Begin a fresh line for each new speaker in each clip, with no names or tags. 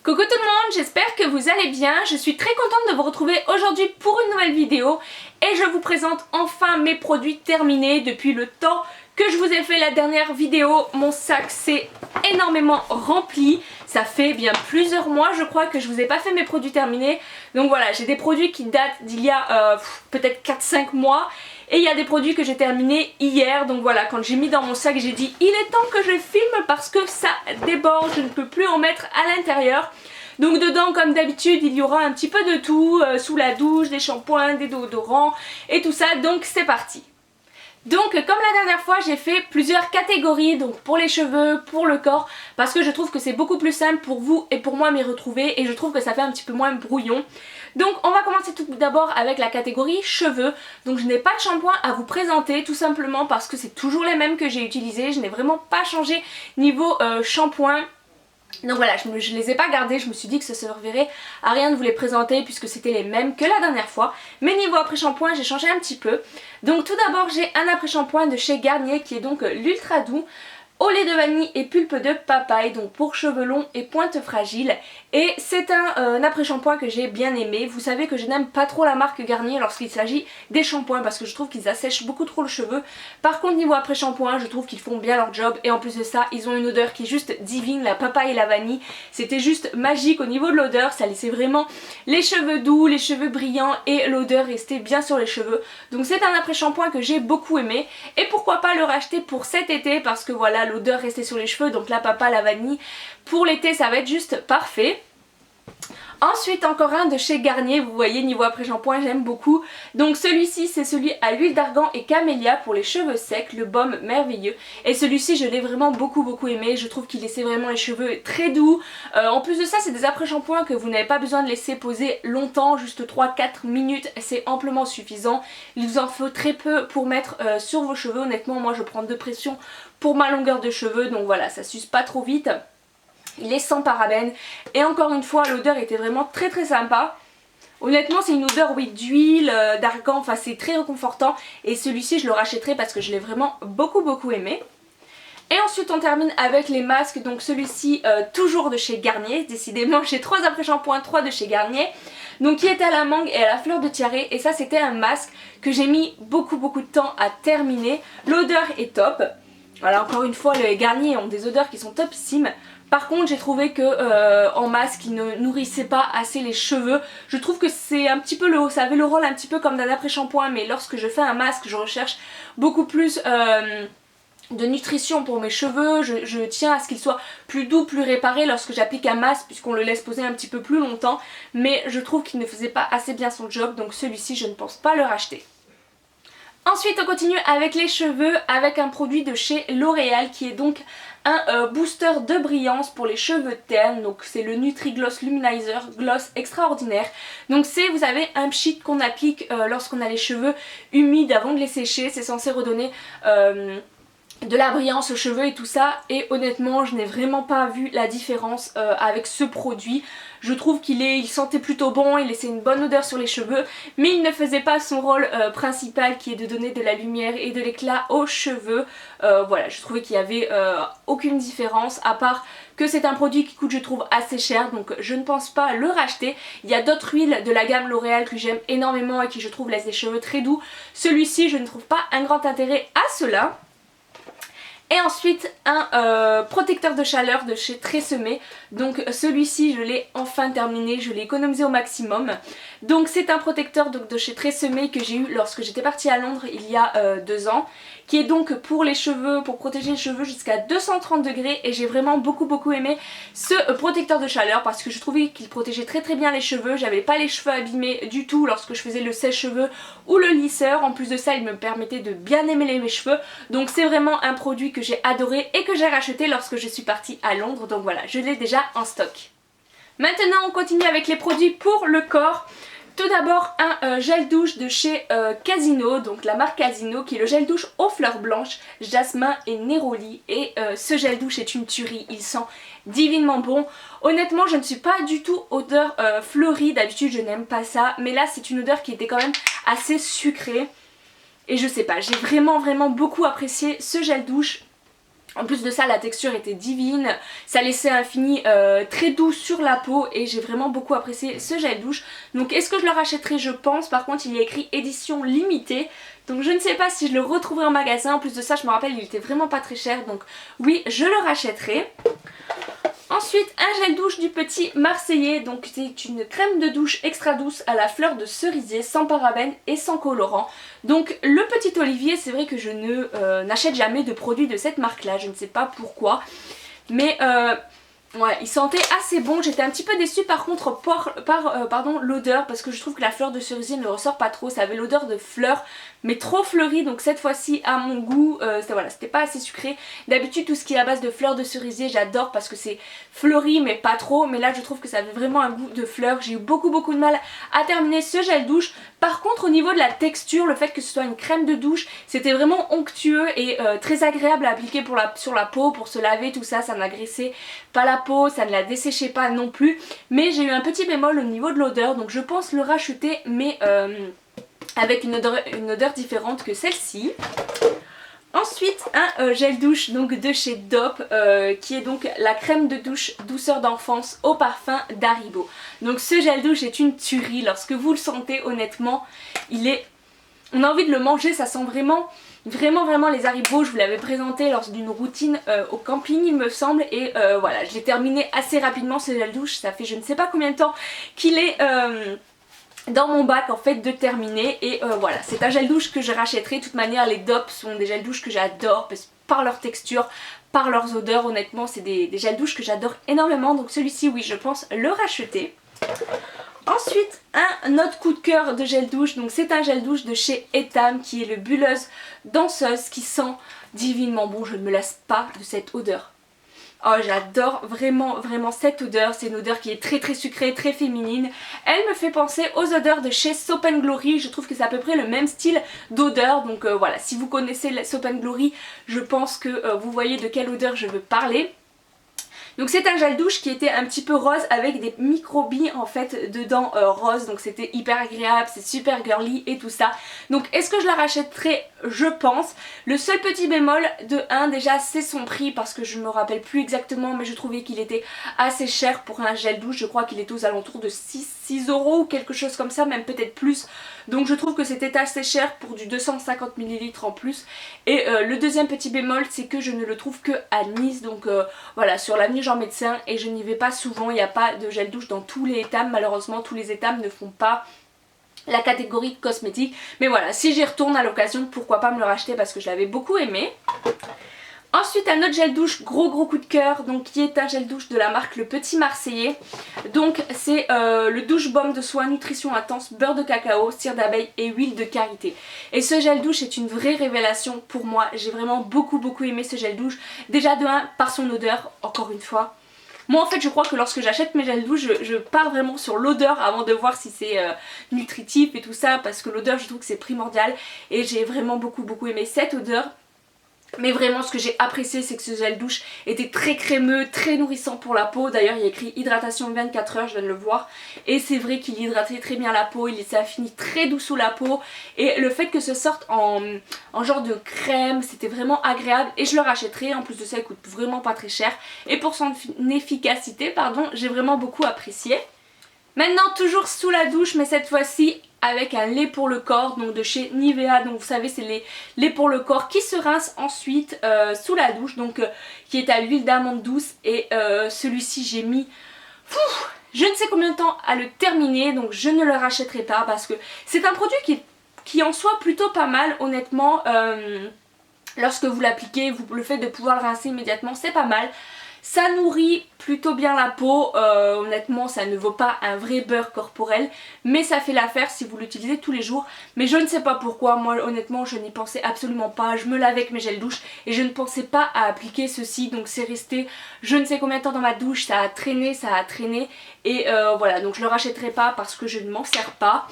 Coucou tout le monde, j'espère que vous allez bien. Je suis très contente de vous retrouver aujourd'hui pour une nouvelle vidéo et je vous présente enfin mes produits terminés. Depuis le temps que je vous ai fait la dernière vidéo, mon sac s'est énormément rempli. Ça fait bien plusieurs mois je crois que je vous ai pas fait mes produits terminés. Donc voilà, j'ai des produits qui datent d'il y a peut-être 4-5 mois. Et il y a des produits que j'ai terminés hier, donc voilà, quand j'ai mis dans mon sac, j'ai dit il est temps que je filme parce que ça déborde, je ne peux plus en mettre à l'intérieur. Donc dedans, comme d'habitude, il y aura un petit peu de tout, sous la douche, des shampoings, des déodorants et tout ça, donc c'est parti. Donc comme la dernière fois, j'ai fait plusieurs catégories, donc pour les cheveux, pour le corps, parce que je trouve que c'est beaucoup plus simple pour vous et pour moi m'y retrouver et je trouve que ça fait un petit peu moins brouillon. Donc on va commencer tout d'abord avec la catégorie cheveux. Donc je n'ai pas de shampoing à vous présenter tout simplement parce que c'est toujours les mêmes que j'ai utilisés. Je n'ai vraiment pas changé niveau shampoing. Donc voilà, je les ai pas gardés, je me suis dit que ça servirait à rien de vous les présenter puisque c'était les mêmes que la dernière fois. Mais niveau après-shampoing, j'ai changé un petit peu. Donc tout d'abord, j'ai un après-shampoing de chez Garnier qui est donc l'Ultra Doux au lait de vanille et pulpe de papaye, donc pour cheveux longs et pointe fragile. Et c'est un après-shampoing que j'ai bien aimé. Vous savez que je n'aime pas trop la marque Garnier lorsqu'il s'agit des shampoings parce que je trouve qu'ils assèchent beaucoup trop le cheveu. Par contre niveau après-shampoing, je trouve qu'ils font bien leur job et en plus de ça, ils ont une odeur qui est juste divine, la papaye et la vanille. C'était juste magique au niveau de l'odeur, ça laissait vraiment les cheveux doux, les cheveux brillants et l'odeur restait bien sur les cheveux. Donc c'est un après-shampoing que j'ai beaucoup aimé et pourquoi pas le racheter pour cet été parce que voilà, l'odeur restait sur les cheveux, donc la papaye, la vanille, pour l'été ça va être juste parfait. Ensuite encore un de chez Garnier, vous voyez niveau après shampoing j'aime beaucoup. Donc celui-ci c'est celui à l'huile d'argan et camélia pour les cheveux secs, le baume merveilleux. Et celui-ci je l'ai vraiment beaucoup aimé, je trouve qu'il laissait vraiment les cheveux très doux. En plus de ça c'est des après shampoings que vous n'avez pas besoin de laisser poser longtemps, juste 3-4 minutes, c'est amplement suffisant. Il vous en faut très peu pour mettre sur vos cheveux, honnêtement moi je prends de pression pour ma longueur de cheveux donc voilà ça s'use pas trop vite. Il est sans parabènes et encore une fois l'odeur était vraiment très sympa. Honnêtement c'est une odeur oui d'huile, d'argan, enfin c'est très réconfortant et celui-ci je le rachèterai parce que je l'ai vraiment beaucoup aimé. Et ensuite on termine avec les masques, donc celui-ci toujours de chez Garnier, décidément j'ai 3 après-shampoings, 3 de chez Garnier. Donc qui était à la mangue et à la fleur de tiare et ça c'était un masque que j'ai mis beaucoup de temps à terminer. L'odeur est top. Voilà encore une fois les Garnier ont des odeurs qui sont topissimes. Par contre j'ai trouvé que en masque il ne nourrissait pas assez les cheveux. Je trouve que c'est un petit peu ça avait le rôle un petit peu comme d'un après-shampoing mais lorsque je fais un masque je recherche beaucoup plus de nutrition pour mes cheveux. Je tiens à ce qu'il soit plus doux, plus réparé lorsque j'applique un masque puisqu'on le laisse poser un petit peu plus longtemps. Mais je trouve qu'il ne faisait pas assez bien son job donc celui-ci je ne pense pas le racheter. Ensuite on continue avec les cheveux avec un produit de chez L'Oréal qui est donc un booster de brillance pour les cheveux ternes. Donc c'est le Nutri-Gloss Luminizer Gloss extraordinaire. Donc c'est, vous avez un pchit qu'on applique lorsqu'on a les cheveux humides avant de les sécher. C'est censé redonner de la brillance aux cheveux et tout ça et honnêtement je n'ai vraiment pas vu la différence avec ce produit. Je trouve qu'il sentait plutôt bon, il laissait une bonne odeur sur les cheveux mais il ne faisait pas son rôle principal qui est de donner de la lumière et de l'éclat aux cheveux. Voilà, je trouvais qu'il n'y avait aucune différence à part que c'est un produit qui coûte je trouve assez cher donc je ne pense pas le racheter. Il y a d'autres huiles de la gamme L'Oréal que j'aime énormément et qui je trouve laissent des cheveux très doux. Celui-ci je ne trouve pas un grand intérêt à cela. Et ensuite un protecteur de chaleur de chez Tresemmé. Donc celui-ci je l'ai enfin terminé, je l'ai économisé au maximum. Donc c'est un protecteur de chez Tresemmé que j'ai eu lorsque j'étais partie à Londres il y a 2 ans. Qui est donc pour les cheveux, pour protéger les cheveux jusqu'à 230 degrés. Et j'ai vraiment beaucoup aimé ce protecteur de chaleur parce que je trouvais qu'il protégeait très bien les cheveux. J'avais pas les cheveux abîmés du tout lorsque je faisais le sèche-cheveux ou le lisseur. En plus de ça il me permettait de bien aimer mes cheveux. Donc c'est vraiment un produit que j'ai adoré et que j'ai racheté lorsque je suis partie à Londres. Donc voilà, je l'ai déjà en stock. Maintenant on continue avec les produits pour le corps. Tout d'abord un gel douche de chez Casino, donc la marque Casino qui est le gel douche aux fleurs blanches, jasmin et néroli. Et ce gel douche est une tuerie, il sent divinement bon. Honnêtement je ne suis pas du tout odeur fleurie, d'habitude je n'aime pas ça. Mais là c'est une odeur qui était quand même assez sucrée. Et je sais pas, j'ai vraiment beaucoup apprécié ce gel douche. En plus de ça, la texture était divine, ça laissait un fini très doux sur la peau et j'ai vraiment beaucoup apprécié ce gel douche. Donc est-ce que je le rachèterai? Je pense. Par contre, il y a écrit édition limitée. Donc je ne sais pas si je le retrouverai en magasin. En plus de ça, je me rappelle, il était vraiment pas très cher. Donc oui, je le rachèterai. Ensuite, un gel douche du Petit Marseillais, donc c'est une crème de douche extra douce à la fleur de cerisier, sans parabènes et sans colorant. Donc le Petit Olivier, c'est vrai que je n'achète jamais de produits de cette marque là, je ne sais pas pourquoi. Mais ouais, il sentait assez bon. J'étais un petit peu déçue par contre par l'odeur, parce que je trouve que la fleur de cerisier ne ressort pas trop. Ça avait l'odeur de fleurs mais trop fleuri, donc cette fois-ci à mon goût voilà, c'était pas assez sucré. D'habitude tout ce qui est à base de fleurs de cerisier j'adore parce que c'est fleuri mais pas trop, mais là je trouve que ça avait vraiment un goût de fleurs. J'ai eu beaucoup de mal à terminer ce gel douche. Par contre au niveau de la texture, le fait que ce soit une crème de douche, c'était vraiment onctueux et très agréable à appliquer sur la peau, pour se laver, tout ça, ça n'agressait pas la peau, ça ne la desséchait pas non plus. Mais j'ai eu un petit bémol au niveau de l'odeur, donc je pense le racheter, mais avec une odeur différente que celle-ci. Ensuite un gel douche donc de chez Dop qui est donc la crème de douche douceur d'enfance au parfum d'Haribo. Donc ce gel douche est une tuerie, lorsque vous le sentez honnêtement on a envie de le manger, ça sent vraiment les Haribo. Je vous l'avais présenté lors d'une routine au camping il me semble, et voilà, je l'ai terminé assez rapidement ce gel douche. Ça fait je ne sais pas combien de temps qu'il est dans mon bac en fait de terminer, et voilà, c'est un gel douche que je rachèterai. De toute manière les Dop sont des gels douches que j'adore par leur texture, par leurs odeurs. Honnêtement c'est des gels douches que j'adore énormément, donc celui-ci oui je pense le racheter. Ensuite un autre coup de cœur de gel douche, donc c'est un gel douche de chez Etam qui est le Bulleuse Danseuse, qui sent divinement bon. Je ne me lasse pas de cette odeur. Oh j'adore vraiment cette odeur, c'est une odeur qui est très sucrée, très féminine. Elle me fait penser aux odeurs de chez Soap & Glory, je trouve que c'est à peu près le même style d'odeur. Donc voilà, si vous connaissez Soap & Glory, je pense que vous voyez de quelle odeur je veux parler. Donc c'est un gel douche qui était un petit peu rose avec des micro-billes en fait dedans rose, donc c'était hyper agréable, c'est super girly et tout ça. Donc est-ce que je la rachèterai? Je pense. Le seul petit bémol de 1 déjà c'est son prix, parce que je ne me rappelle plus exactement, mais je trouvais qu'il était assez cher pour un gel douche. Je crois qu'il était aux alentours de 6 euros ou quelque chose comme ça, même peut-être plus. Donc je trouve que c'était assez cher pour du 250 ml en plus. Et le deuxième petit bémol c'est que je ne le trouve que à Nice, donc voilà, sur l'avenue Jean Médecin, et je n'y vais pas souvent. Il n'y a pas de gel douche dans tous les Etam, malheureusement tous les Etam ne font pas la catégorie cosmétique. Mais voilà, si j'y retourne à l'occasion, pourquoi pas me le racheter, parce que je l'avais beaucoup aimé. Ensuite un autre gel douche gros coup de cœur, donc qui est un gel douche de la marque Le Petit Marseillais. Donc c'est le douche baume de soin nutrition intense, beurre de cacao, cire d'abeille et huile de karité. Et ce gel douche est une vraie révélation pour moi. J'ai vraiment beaucoup aimé ce gel douche. Déjà de 1 par son odeur, encore une fois. Moi en fait je crois que lorsque j'achète mes gels douche je pars vraiment sur l'odeur avant de voir si c'est nutritif et tout ça, parce que l'odeur je trouve que c'est primordial, et j'ai vraiment beaucoup aimé cette odeur. Mais vraiment ce que j'ai apprécié c'est que ce gel douche était très crémeux, très nourrissant pour la peau. D'ailleurs il y a écrit hydratation 24 heures, je viens de le voir, et c'est vrai qu'il hydratait très bien la peau, il laissait un fini très doux sous la peau, et le fait que ce sorte en genre de crème, c'était vraiment agréable, et je le rachèterai. En plus de ça il coûte vraiment pas très cher, et pour son efficacité pardon, j'ai vraiment beaucoup apprécié. Maintenant toujours sous la douche, mais cette fois-ci avec un lait pour le corps, donc de chez Nivea. Donc vous savez c'est les laits pour le corps qui se rince ensuite sous la douche, donc qui est à l'huile d'amande douce, et celui-ci j'ai mis je ne sais combien de temps à le terminer, donc je ne le rachèterai pas parce que c'est un produit qui en soit plutôt pas mal honnêtement. Lorsque vous l'appliquez, le fait de pouvoir le rincer immédiatement c'est pas mal. Ça nourrit plutôt bien la peau, honnêtement ça ne vaut pas un vrai beurre corporel, mais ça fait l'affaire si vous l'utilisez tous les jours. Mais je ne sais pas pourquoi, moi honnêtement je n'y pensais absolument pas. Je me lavais avec mes gels douche et je ne pensais pas à appliquer ceci, donc c'est resté je ne sais combien de temps dans ma douche, ça a traîné, et voilà, donc je le rachèterai pas parce que je ne m'en sers pas.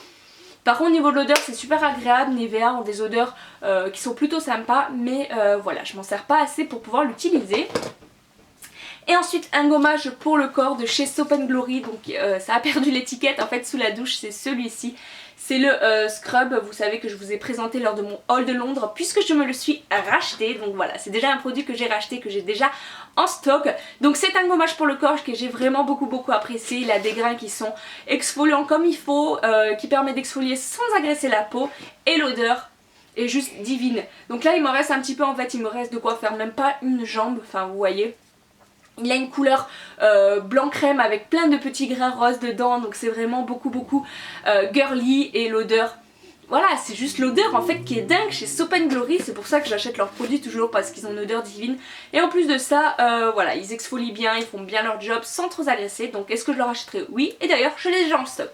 Par contre au niveau de l'odeur c'est super agréable, Nivea ont des odeurs qui sont plutôt sympas, mais voilà, je m'en sers pas assez pour pouvoir l'utiliser. Et ensuite un gommage pour le corps de chez Soap & Glory, donc ça a perdu l'étiquette en fait sous la douche, c'est celui-ci. C'est le scrub, vous savez que je vous ai présenté lors de mon haul de Londres puisque je me le suis racheté. Donc voilà, c'est déjà un produit que j'ai racheté, que j'ai déjà en stock. Donc c'est un gommage pour le corps que j'ai vraiment beaucoup apprécié. Il a des grains qui sont exfoliants comme il faut, qui permet d'exfolier sans agresser la peau. Et l'odeur est juste divine. Donc là il me reste un petit peu, en fait il me reste de quoi faire même pas une jambe, enfin vous voyez. Il a une couleur blanc crème avec plein de petits grains roses dedans, donc c'est vraiment beaucoup girly. Et l'odeur, voilà, c'est juste l'odeur en fait qui est dingue chez Soap & Glory. C'est pour ça que j'achète leurs produits toujours, parce qu'ils ont une odeur divine. Et en plus de ça, voilà, ils exfolient bien, ils font bien leur job sans trop agresser. Donc est-ce que je leur achèterai? Oui, et d'ailleurs je l'ai déjà en stock.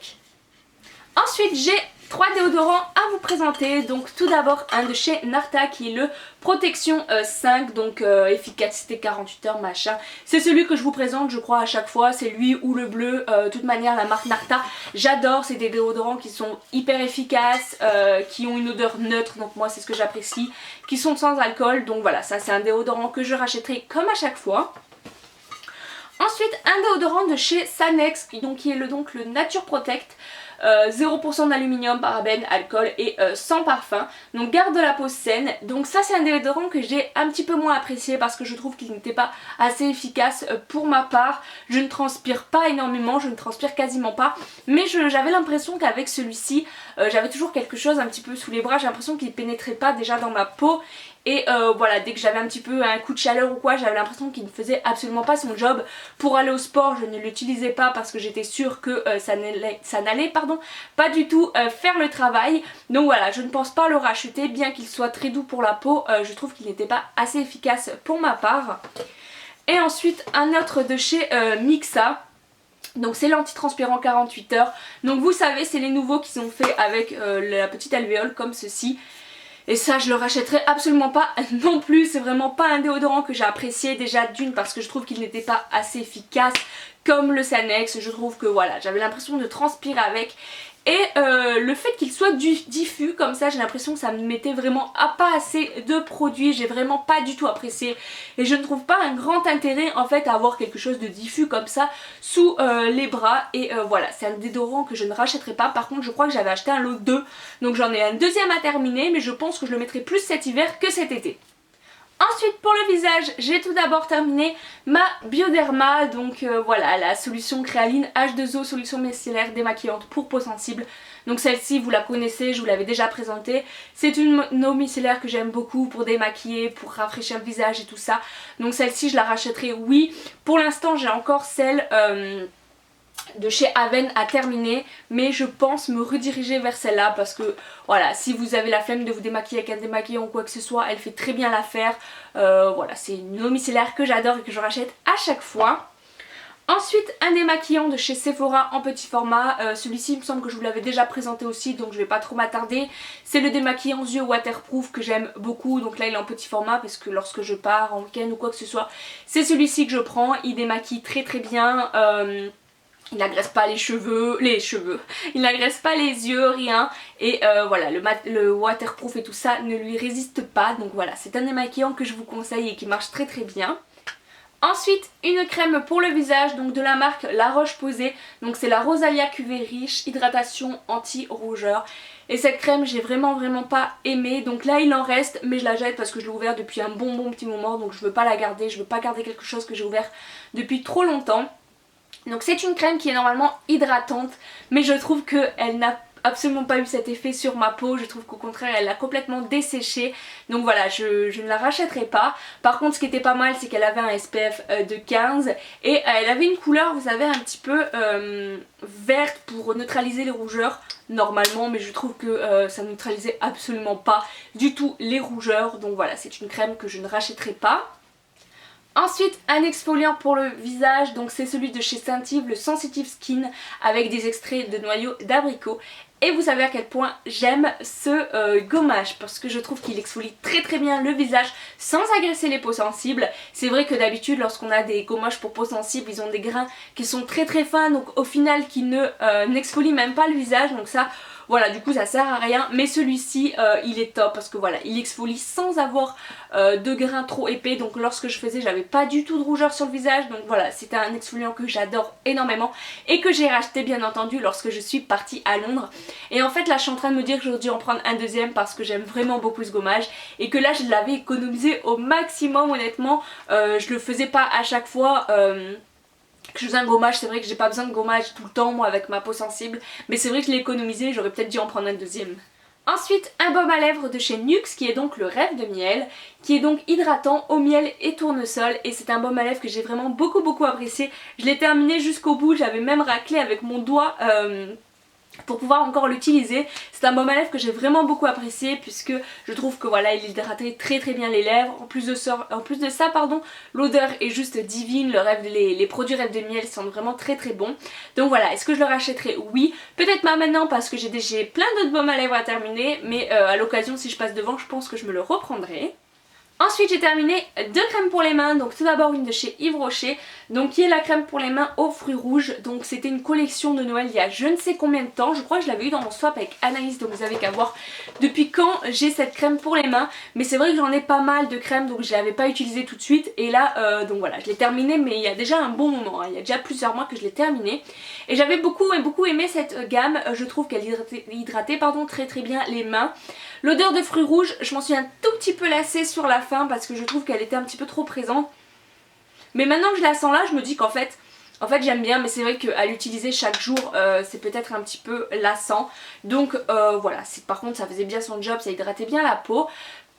Ensuite j'ai 3 déodorants à vous présenter. Donc tout d'abord un de chez Narta qui est le Protection 5, donc efficacité 48 heures machin. C'est celui que je vous présente je crois à chaque fois, c'est lui ou le bleu. De toute manière la marque Narta j'adore, c'est des déodorants qui sont hyper efficaces, qui ont une odeur neutre, donc moi c'est ce que j'apprécie, qui sont sans alcool. Donc voilà, ça c'est un déodorant que je rachèterai comme à chaque fois. Ensuite un déodorant de chez Sanex qui est le Nature Protect. 0% d'aluminium, parabènes, alcool et sans parfum, donc garde la peau saine. Donc ça c'est un déodorant que j'ai un petit peu moins apprécié parce que je trouve qu'il n'était pas assez efficace pour ma part. Je ne transpire pas énormément, je ne transpire quasiment pas, mais j'avais l'impression qu'avec celui-ci j'avais toujours quelque chose un petit peu sous les bras, j'ai l'impression qu'il ne pénétrait pas déjà dans ma peau. Et voilà, dès que j'avais un petit peu un coup de chaleur ou quoi, j'avais l'impression qu'il ne faisait absolument pas son job. Pour aller au sport, je ne l'utilisais pas parce que j'étais sûre que ça n'allait pas du tout faire le travail. Donc voilà, je ne pense pas le racheter, bien qu'il soit très doux pour la peau. Je trouve qu'il n'était pas assez efficace pour ma part. Et ensuite un autre de chez Mixa. Donc c'est l'antitranspirant 48 heures. Donc vous savez, c'est les nouveaux qu'ils ont fait avec la petite alvéole comme ceci. Et ça je le rachèterai absolument pas non plus, c'est vraiment pas un déodorant que j'ai apprécié, déjà d'une parce que je trouve qu'il n'était pas assez efficace comme le Sanex. Je trouve que voilà, j'avais l'impression de transpirer avec. Et le fait qu'il soit diffus comme ça, j'ai l'impression que ça me mettait vraiment à pas assez de produits. J'ai vraiment pas du tout apprécié. Et je ne trouve pas un grand intérêt en fait à avoir quelque chose de diffus comme ça sous les bras. Et voilà, c'est un déodorant que je ne rachèterai pas. Par contre je crois que j'avais acheté un lot 2. Donc j'en ai un deuxième à terminer. Mais je pense que je le mettrai plus cet hiver que cet été. Ensuite pour le visage, j'ai tout d'abord terminé ma Bioderma, donc voilà la solution Créaline H2O, solution micellaire démaquillante pour peau sensible. Donc celle-ci vous la connaissez, je vous l'avais déjà présentée. C'est une eau micellaire que j'aime beaucoup pour démaquiller, pour rafraîchir le visage et tout ça. Donc celle-ci je la rachèterai, oui. Pour l'instant j'ai encore celle de chez Aven à terminer, mais je pense me rediriger vers celle-là parce que voilà, si vous avez la flemme de vous démaquiller avec un démaquillant ou quoi que ce soit, elle fait très bien l'affaire. Voilà, c'est une eau micellaire que j'adore et que je rachète à chaque fois. Ensuite un démaquillant de chez Sephora en petit format, celui-ci il me semble que je vous l'avais déjà présenté aussi donc je vais pas trop m'attarder. C'est le démaquillant yeux waterproof que j'aime beaucoup, donc là il est en petit format parce que lorsque je pars en week-end ou quoi que ce soit, c'est celui-ci que je prends. Il démaquille très bien. Il n'agresse pas les cheveux, il n'agresse pas les yeux, rien. Et voilà, le waterproof et tout ça ne lui résiste pas. Donc voilà, c'est un démaquillant que je vous conseille et qui marche très bien. Ensuite, une crème pour le visage, donc de la marque La Roche-Posay. Donc c'est la Rosalia Cuvée Riche, hydratation anti-rougeur. Et cette crème, j'ai vraiment pas aimé. Donc là, il en reste, mais je la jette parce que je l'ai ouvert depuis un bon petit moment. Donc je veux pas la garder, je veux pas garder quelque chose que j'ai ouvert depuis trop longtemps. Donc c'est une crème qui est normalement hydratante, mais je trouve qu'elle n'a absolument pas eu cet effet sur ma peau. Je trouve qu'au contraire elle l'a complètement desséchée. Donc voilà, je ne la rachèterai pas. Par contre ce qui était pas mal c'est qu'elle avait un SPF de 15 et elle avait une couleur, vous savez, un petit peu verte pour neutraliser les rougeurs normalement, mais je trouve que ça ne neutralisait absolument pas du tout les rougeurs. Donc voilà, c'est une crème que je ne rachèterai pas. Ensuite un exfoliant pour le visage, donc c'est celui de chez Scentive, le Sensitive Skin avec des extraits de noyaux d'abricot. Et vous savez à quel point j'aime ce gommage parce que je trouve qu'il exfolie très bien le visage sans agresser les peaux sensibles. C'est vrai que d'habitude lorsqu'on a des gommages pour peau sensible, ils ont des grains qui sont très fins, donc au final qui n'exfolient même pas le visage. Donc ça, voilà, du coup ça sert à rien. Mais celui-ci il est top parce que voilà, il exfolie sans avoir de grains trop épais. Donc lorsque je faisais, j'avais pas du tout de rougeur sur le visage. Donc voilà, c'était un exfoliant que j'adore énormément et que j'ai racheté bien entendu lorsque je suis partie à Londres. Et en fait là je suis en train de me dire que j'aurais dû en prendre un deuxième parce que j'aime vraiment beaucoup ce gommage et que là je l'avais économisé au maximum. Honnêtement je le faisais pas à chaque fois que je faisais un gommage. C'est vrai que j'ai pas besoin de gommage tout le temps moi avec ma peau sensible, mais c'est vrai que je l'ai économisé, j'aurais peut-être dû en prendre un deuxième. Ensuite, un baume à lèvres de chez NYX qui est donc le Rêve de miel, qui est donc hydratant au miel et tournesol, et c'est un baume à lèvres que j'ai vraiment beaucoup apprécié. Je l'ai terminé jusqu'au bout, j'avais même raclé avec mon doigt pour pouvoir encore l'utiliser. C'est un baume à lèvres que j'ai vraiment beaucoup apprécié puisque je trouve que voilà, il hydratait très bien les lèvres. En plus de ça, pardon, l'odeur est juste divine. Les produits Rêve de miel sont vraiment très bons. Donc voilà, est-ce que je le rachèterai? Oui. Peut-être pas maintenant parce que j'ai plein d'autres baumes à lèvres à terminer, mais à l'occasion, si je passe devant, je pense que je me le reprendrai. Ensuite j'ai terminé deux crèmes pour les mains, donc tout d'abord une de chez Yves Rocher, donc qui est la crème pour les mains aux fruits rouges. Donc c'était une collection de Noël il y a je ne sais combien de temps, je crois que je l'avais eu dans mon swap avec Anaïs, donc vous avez qu'à voir depuis quand j'ai cette crème pour les mains. Mais c'est vrai que j'en ai pas mal de crèmes, donc je l'avais pas utilisée tout de suite, et là donc voilà, je l'ai terminée mais il y a déjà un bon moment, hein. Il y a déjà plusieurs mois que je l'ai terminée. Et j'avais beaucoup aimé cette gamme, je trouve qu'elle hydratait très bien les mains. L'odeur de fruits rouges, je m'en suis un tout petit peu lassée sur la fin parce que je trouve qu'elle était un petit peu trop présente. Mais maintenant que je la sens là, je me dis qu'en fait j'aime bien, mais c'est vrai qu'à l'utiliser chaque jour c'est peut-être un petit peu lassant. Donc voilà, par contre ça faisait bien son job, ça hydratait bien la peau.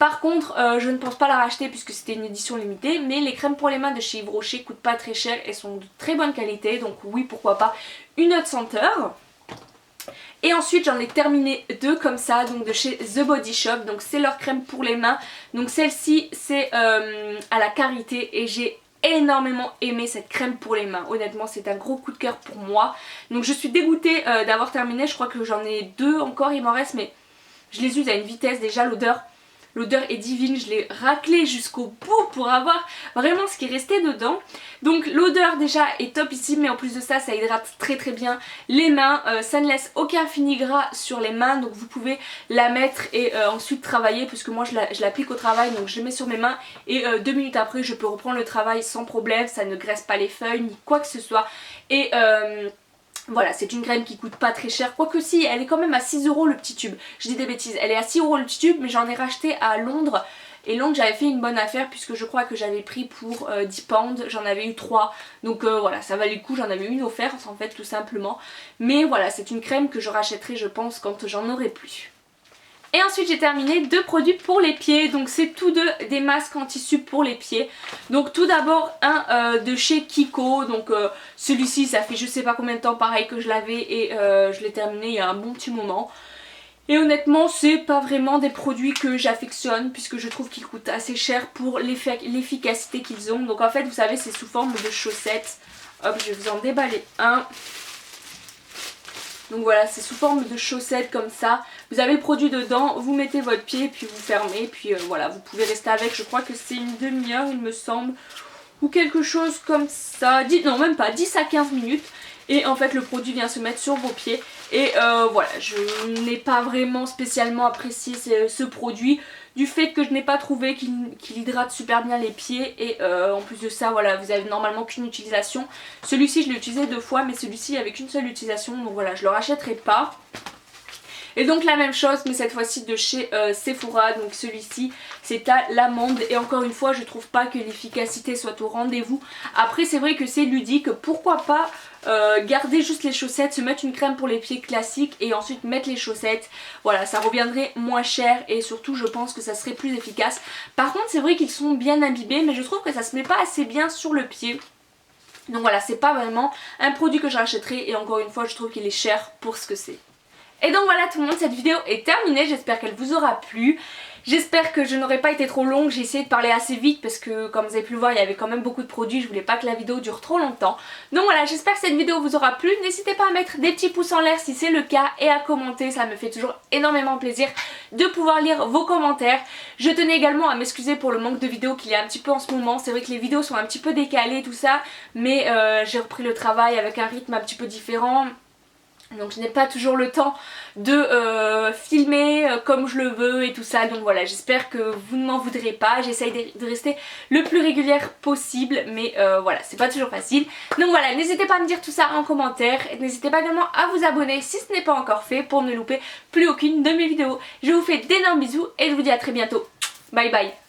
Par contre je ne pense pas la racheter puisque c'était une édition limitée, mais les crèmes pour les mains de chez Yves Rocher coûtent pas très cher et sont de très bonne qualité, donc oui, pourquoi pas une autre senteur. Et ensuite j'en ai terminé deux comme ça, donc de chez The Body Shop, donc c'est leur crème pour les mains. Donc celle-ci c'est à la karité et j'ai énormément aimé cette crème pour les mains. Honnêtement c'est un gros coup de cœur pour moi. Donc je suis dégoûtée d'avoir terminé, je crois que j'en ai deux encore, il m'en reste, mais je les use à une vitesse. Déjà l'odeur est divine, je l'ai raclée jusqu'au bout pour avoir vraiment ce qui restait dedans. Donc l'odeur déjà est top ici, mais en plus de ça, ça hydrate très bien les mains. Ça ne laisse aucun fini gras sur les mains, donc vous pouvez la mettre et ensuite travailler, puisque moi je l'applique au travail, donc je mets sur mes mains et 2 minutes après je peux reprendre le travail sans problème. Ça ne graisse pas les feuilles ni quoi que ce soit. Et voilà, c'est une crème qui coûte pas très cher, quoique si, elle est quand même à 6 € le petit tube. Je dis des bêtises, elle est à 6 € le petit tube, mais j'en ai racheté à Londres. Et Londres j'avais fait une bonne affaire puisque je crois que j'avais pris pour 10 pounds, j'en avais eu 3. Donc voilà, ça valait le coup, j'en avais une offerte en fait tout simplement. Mais voilà, c'est une crème que je rachèterai je pense quand j'en aurai plus. Et ensuite j'ai terminé deux produits pour les pieds, donc c'est tous deux des masques en tissu pour les pieds. Donc tout d'abord un de chez Kiko, donc celui-ci ça fait je sais pas combien de temps pareil que je l'avais et je l'ai terminé il y a un bon petit moment. Et honnêtement c'est pas vraiment des produits que j'affectionne puisque je trouve qu'ils coûtent assez cher pour l'efficacité qu'ils ont. Donc en fait vous savez c'est sous forme de chaussettes. Hop, je vais vous en déballer un. Donc voilà, c'est sous forme de chaussettes comme ça. Vous avez le produit dedans, vous mettez votre pied puis vous fermez. Puis voilà, vous pouvez rester avec, je crois que c'est une demi-heure il me semble. Ou quelque chose comme ça, non même pas, 10 à 15 minutes. Et en fait le produit vient se mettre sur vos pieds. Et voilà, je n'ai pas vraiment spécialement apprécié ce produit. Du fait que je n'ai pas trouvé qu'il hydrate super bien les pieds. Et en plus de ça, voilà, vous avez normalement qu'une utilisation. Celui-ci je l'ai utilisé 2 fois, mais celui-ci avec une seule utilisation. Donc voilà, je le rachèterai pas. Et donc la même chose, mais cette fois-ci de chez Sephora. Donc celui-ci c'est à l'amande. Et encore une fois je trouve pas que l'efficacité soit au rendez-vous. Après c'est vrai que c'est ludique, pourquoi pas garder juste les chaussettes, se mettre une crème pour les pieds classique et ensuite mettre les chaussettes. Voilà, ça reviendrait moins cher et surtout je pense que ça serait plus efficace. Par contre c'est vrai qu'ils sont bien imbibés, mais je trouve que ça se met pas assez bien sur le pied. Donc voilà, c'est pas vraiment un produit que je rachèterai et encore une fois je trouve qu'il est cher pour ce que c'est. Et donc voilà tout le monde, cette vidéo est terminée, j'espère qu'elle vous aura plu. J'espère que je n'aurai pas été trop longue, j'ai essayé de parler assez vite parce que comme vous avez pu le voir il y avait quand même beaucoup de produits, je voulais pas que la vidéo dure trop longtemps. Donc voilà, j'espère que cette vidéo vous aura plu, n'hésitez pas à mettre des petits pouces en l'air si c'est le cas et à commenter, ça me fait toujours énormément plaisir de pouvoir lire vos commentaires. Je tenais également à m'excuser pour le manque de vidéos qu'il y a un petit peu en ce moment, c'est vrai que les vidéos sont un petit peu décalées tout ça, mais j'ai repris le travail avec un rythme un petit peu différent. Donc je n'ai pas toujours le temps de filmer comme je le veux et tout ça. Donc voilà, j'espère que vous ne m'en voudrez pas. J'essaye de rester le plus régulière possible. Mais voilà, c'est pas toujours facile. Donc voilà, n'hésitez pas à me dire tout ça en commentaire. N'hésitez pas également à vous abonner si ce n'est pas encore fait pour ne louper plus aucune de mes vidéos. Je vous fais d'énormes bisous et je vous dis à très bientôt. Bye bye.